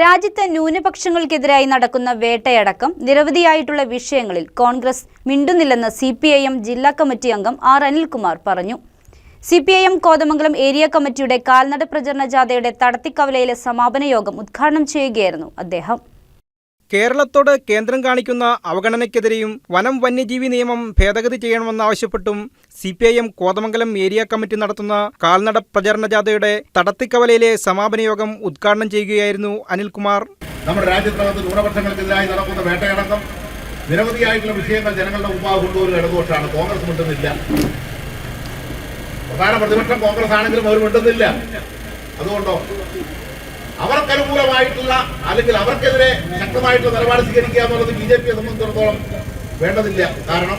രാജ്യത്തെ ന്യൂനപക്ഷങ്ങൾക്കെതിരായി നടക്കുന്ന വേട്ടയടക്കം നിരവധിയായിട്ടുള്ള വിഷയങ്ങളിൽ കോൺഗ്രസ് മിണ്ടുന്നില്ലെന്ന് CPIM ജില്ലാ കമ്മിറ്റി അംഗം ആർ അനിൽകുമാർ പറഞ്ഞു. CPIM കോതമംഗലം ഏരിയ കമ്മിറ്റിയുടെ കാൽനട പ്രചരണ ജാഥയുടെ തടത്തിക്കവലയിലെ സമാപന യോഗം ഉദ്ഘാടനം ചെയ്യുകയായിരുന്നു അദ്ദേഹം. കേരളത്തോട് കേന്ദ്രം കാണിക്കുന്ന അവഗണനയ്ക്കെതിരെയും വനം വന്യജീവി നിയമം ഭേദഗതി ചെയ്യണമെന്നാവശ്യപ്പെട്ടും CPIM കോതമംഗലം ഏരിയ കമ്മിറ്റി നടത്തുന്ന കാൽനട പ്രചരണ ജാഥയുടെ തടത്തിക്കവലയിലെ സമാപന യോഗം ഉദ്ഘാടനം ചെയ്യുകയായിരുന്നു അനിൽകുമാർ. നമ്മുടെ രാജ്യത്ത് ന്യൂനപക്ഷങ്ങൾക്കെതിരായി നടക്കുന്ന വേട്ടയടക്കം നിരവധിയായിട്ടുള്ള വിഷയങ്ങൾ ജനങ്ങളുടെ മുമ്പാകെ കൊണ്ടുവരുന്ന ഇടതുപക്ഷമാണ്. കോൺഗ്രസ് മിണ്ടുന്നില്ല. പ്രധാന പ്രതിപക്ഷം കോൺഗ്രസ് ആണെങ്കിലും അവർ മിണ്ടുന്നില്ല. അതുകൊണ്ടോ അവർക്കനുകൂലമായിട്ടുള്ള അല്ലെങ്കിൽ അവർക്കെതിരെ ശക്തമായിട്ടുള്ള നിലപാട് സ്വീകരിക്കുക എന്നുള്ളത് BJPയെ സംബന്ധിച്ചിടത്തോളം വേണ്ടതില്ല. കാരണം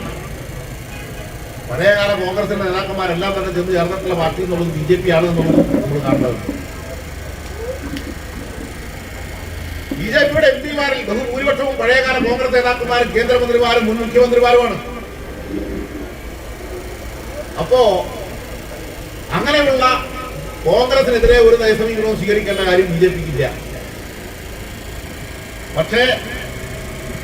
പഴയകാല കോൺഗ്രസിന്റെ നേതാക്കന്മാരെല്ലാം തന്നെ ചെന്ന് ചേർന്നിട്ടുള്ള പാർട്ടി എന്നുള്ളത് BJP ആണ് എന്നുള്ളത് നമ്മൾ കാണുന്നത്. BJPയുടെ MP-മാരിൽ ബഹുഭൂരിപക്ഷവും പഴയകാല കോൺഗ്രസ് നേതാക്കന്മാരും കേന്ദ്രമന്ത്രിമാരും മുൻ മുഖ്യമന്ത്രിമാരുമാണ്. അപ്പോ അങ്ങനെയുള്ള കോൺഗ്രസിനെതിരെ ഒരു നയസമീപനവും സ്വീകരിക്കേണ്ട കാര്യം BJPക്കില്ല. പക്ഷേ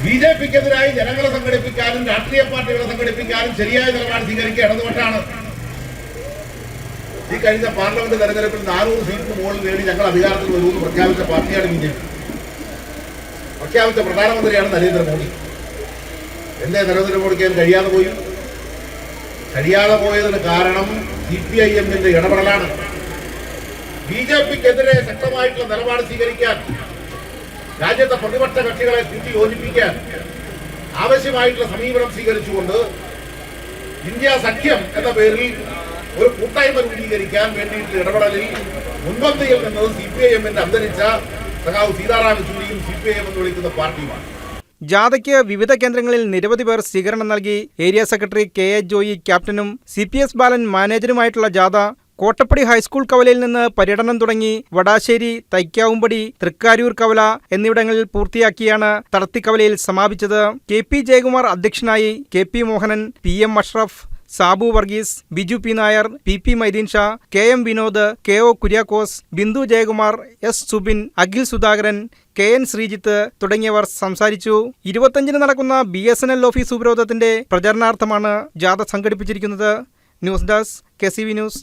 BJPക്കെതിരായി ജനങ്ങളെ സംഘടിപ്പിക്കാനും രാഷ്ട്രീയ പാർട്ടികളെ സംഘടിപ്പിക്കാനും ശരിയായ നിലപാട് സ്വീകരിക്കുക ഇടതുപക്ഷമാണ്. ഈ കഴിഞ്ഞ പാർലമെന്റ് തെരഞ്ഞെടുപ്പിൽ 400 സീറ്റിന് മുകളിൽ നേടി ഞങ്ങൾ അധികാരത്തിൽ വരുമെന്ന് പ്രഖ്യാപിച്ച പാർട്ടിയാണ് BJP. പ്രഖ്യാപിച്ച പ്രധാനമന്ത്രിയാണ് നരേന്ദ്രമോദി. എന്തേ നരേന്ദ്രമോദിക്ക് കഴിയാതെ പോയതിന് കാരണം CPIMന്റെ ഇടപെടലാണ്. BJPക്കെതിരെ ശക്തമായിട്ടുള്ള നിലപാട് സ്വീകരിക്കാൻ, രാജ്യത്തെ പ്രതിപക്ഷ കക്ഷികളെ കൂട്ടി യോജിപ്പിക്കാൻ ആവശ്യമായിട്ടുള്ള സമീപനം സ്വീകരിച്ചുകൊണ്ട് ഇന്ത്യ സഖ്യം എന്ന പേരിൽ ഒരു കൂട്ടായ്മ രൂപീകരിക്കാൻ വേണ്ടിയിട്ടുള്ള ഇടപെടലിൽ മുൻപന്തിയിൽ നിന്നത് CPIMന്റെ അന്തരിച്ച സഖാവ് സീതാറാം യെച്ചൂരിയും CPIM എന്ന് വിളിക്കുന്ന പാർട്ടിയുമാണ്. ജാഥയ്ക്ക് വിവിധ കേന്ദ്രങ്ങളിൽ നിരവധി പേർ സ്വീകരണം നൽകി. ഏരിയ സെക്രട്ടറി KA ജോയി ക്യാപ്റ്റനും CPS ബാലൻ മാനേജറുമായിട്ടുള്ള ജാഥ കോട്ടപ്പടി ഹൈസ്കൂൾ കവലയിൽ നിന്ന് പര്യടനം തുടങ്ങി വടാശ്ശേരി, തൈക്കാവുംപടി, തൃക്കാരൂർ കവല എന്നിവിടങ്ങളിൽ പൂർത്തിയാക്കിയാണ് തടത്തിക്കവലയിൽ സമാപിച്ചത്. KP ജയകുമാർ അധ്യക്ഷനായി. KP Mohanan, PM Ashraf, Sabu Varghese, Biju P Nair, PP Maideen Shah, KM Vinod, KO Kuriakose, Bindu Jayakumar, S Subin, Akhil Sudhakaran, KN Sreejith തുടങ്ങിയവർ സംസാരിച്ചു. 25-ന് നടക്കുന്ന BSNL ഓഫീസ് ഉപരോധത്തിന്റെ പ്രചരണാർത്ഥമാണ് ജാഥ സംഘടിപ്പിച്ചിരിക്കുന്നത്. News desk KCV news.